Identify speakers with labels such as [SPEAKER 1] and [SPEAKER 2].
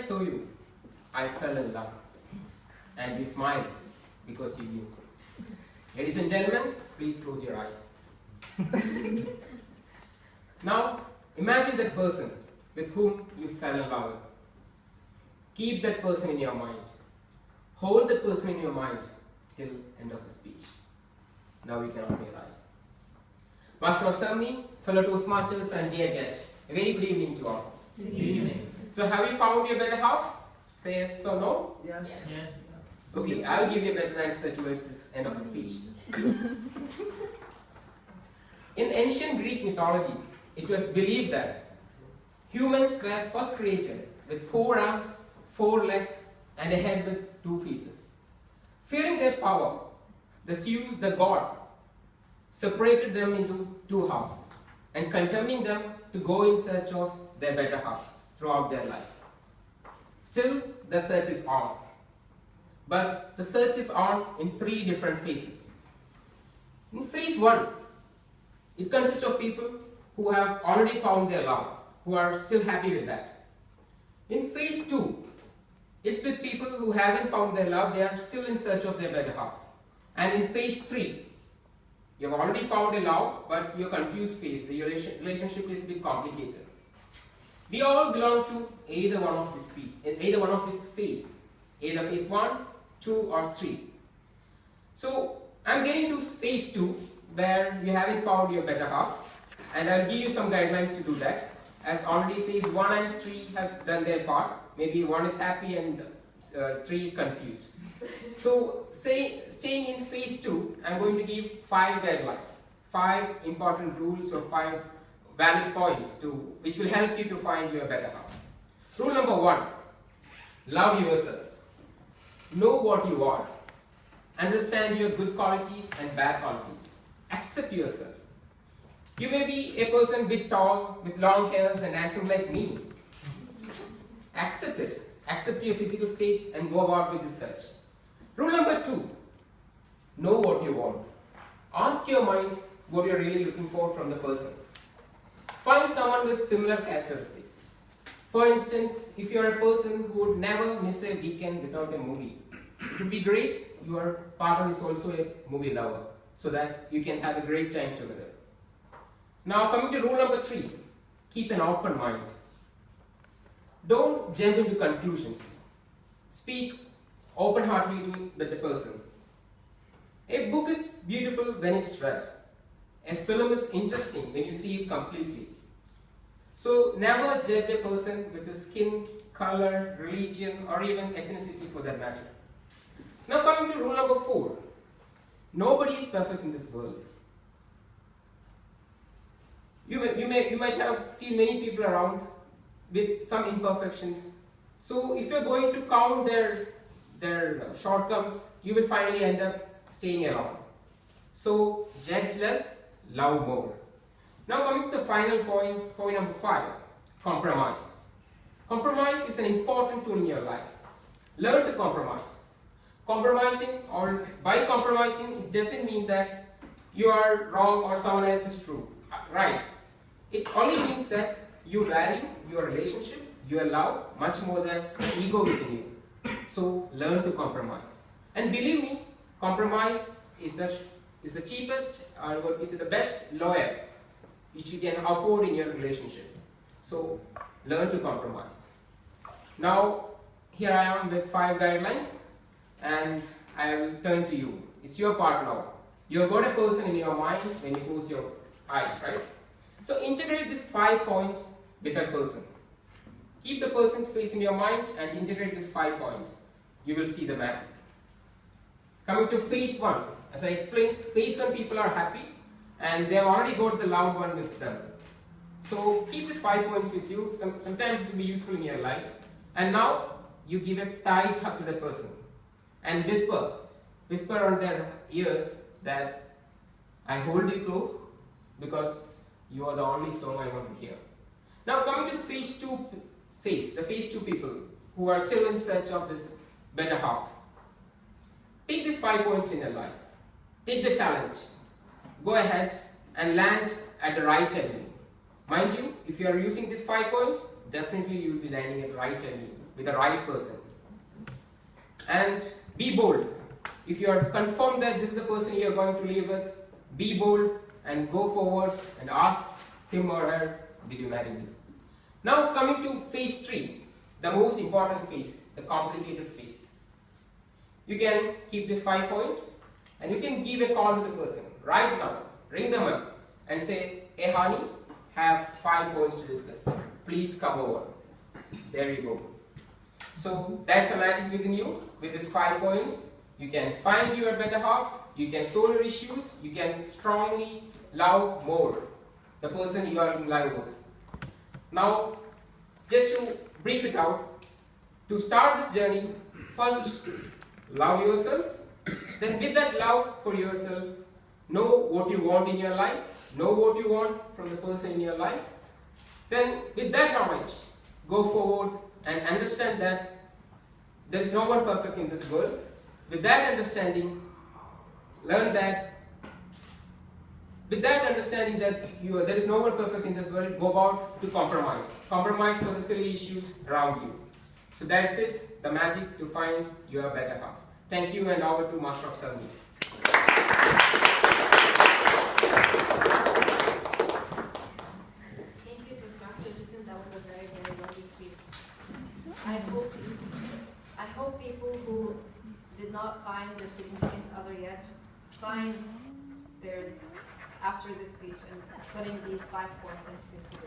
[SPEAKER 1] saw you, I fell in love. And you smiled because you knew. Ladies and gentlemen, please close your eyes. Now, imagine that person with whom you fell in love with. Keep that person in your mind. Hold that person in your mind till end of the speech. Now we can all realize. Master of Ceremony, fellow Toastmasters and dear guests, a very good evening to all.
[SPEAKER 2] Good evening.
[SPEAKER 1] So have you found your better half? Say yes or no?
[SPEAKER 2] Yes. Yes.
[SPEAKER 1] Okay, I'll give you a better answer towards this end of the speech. In ancient Greek mythology, it was believed that humans were first created with 4 arms, 4 legs, and a head with 2 faces. Fearing their power, the Zeus, the god, separated them into 2 halves and condemning them to go in search of their better halves throughout their lives. Still, the search is on. But the search is on in 3 different phases. In phase 1, it consists of people who have already found their love, who are still happy with that. In phase 2, it's with people who haven't found their love, they are still in search of their better half. And in phase 3, you have already found a love, but you're confused phase, the relationship is a bit complicated. We all belong to either one of this phase, either phase 1, 2 or 3. So I'm getting to phase 2 where you haven't found your better half, and I'll give you some guidelines to do that, as already phase 1 and 3 has done their part. Maybe 1 is happy and 3 is confused. So staying in phase 2, I'm going to give 5 guidelines, 5 important rules or 5 valid points which will help you to find your better half. Rule number 1, love yourself. Know what you are. Understand your good qualities and bad qualities. Accept yourself. You may be a person a bit tall, with long hairs and handsome like me. Accept it. Accept your physical state and go about with the search. Rule number 2, know what you want. Ask your mind what you're really looking for from the person. Find someone with similar characteristics. For instance, if you're a person who would never miss a weekend without a movie, it would be great your partner is also a movie lover, so that you can have a great time together. Now coming to rule number 3, keep an open mind. Don't jump into conclusions. Speak open-heartedly with the person. A book is beautiful when it's read. A film is interesting when you see it completely. So never judge a person with his skin, color, religion, or even ethnicity for that matter. Now coming to rule number 4. Nobody is perfect in this world. You might have seen many people around with some imperfections. So if you're going to count their shortcomings, you will finally end up staying alone. So judge less, love more. Now coming to the final point number 5, compromise. Compromise is an important tool in your life. Learn to compromise. By compromising, it doesn't mean that you are wrong or someone else is true, right? It only means that you value your relationship, your love, much more than the ego within you. So learn to compromise. And believe me, compromise is the cheapest, or is the best lawyer which you can afford in your relationship. So learn to compromise. Now here I am with 5 guidelines, and I will turn to you. It's your part now. You have got a person in your mind when you close your eyes, right? So integrate these 5 points with that person. Keep the person's face in your mind and integrate these 5 points. You will see the magic. Coming to phase 1, as I explained, phase 1 people are happy and they have already got the loved one with them. So keep these 5 points with you. Sometimes it will be useful in your life. And now you give a tight hug to the person and whisper on their ears that I hold you close because you are the only song I want to hear. Now coming to the phase 2 people who are still in search of this better half. Take these 5 points in your life. Take the challenge. Go ahead and land at the right ending. Mind you, if you are using these 5 points, definitely you will be landing at the right ending. with the right person. And be bold. If you are confirmed that this is the person you are going to live with, be bold and go forward and ask him or her, did you marry me? Now coming to phase 3, the most important phase, the complicated phase. You can keep this 5 point and you can give a call to the person right now. Ring them up and say, hey honey, have 5 points to discuss. Please come over. There you go. So that's the magic within you. With these 5 points, you can find your better half, you can solve your issues, you can strongly love more the person you are in love with. Now, just to brief it out, to start this journey, first love yourself. Then with that love for yourself, know what you want in your life, know what you want from the person in your life. Then with that knowledge, go forward and understand that there is no one perfect in this world. With that understanding, learn that, with that understanding that there is no one perfect in this world, go about to compromise. Compromise for the silly issues around you. So that's it, the magic to find your better half. Thank you, and over to Master of Ceremony.
[SPEAKER 2] Thank you, Toastmaster Jithin. That was a very, very lovely speech. I hope people who did not find their significant other yet find theirs after this speech and putting these 5 points into consideration.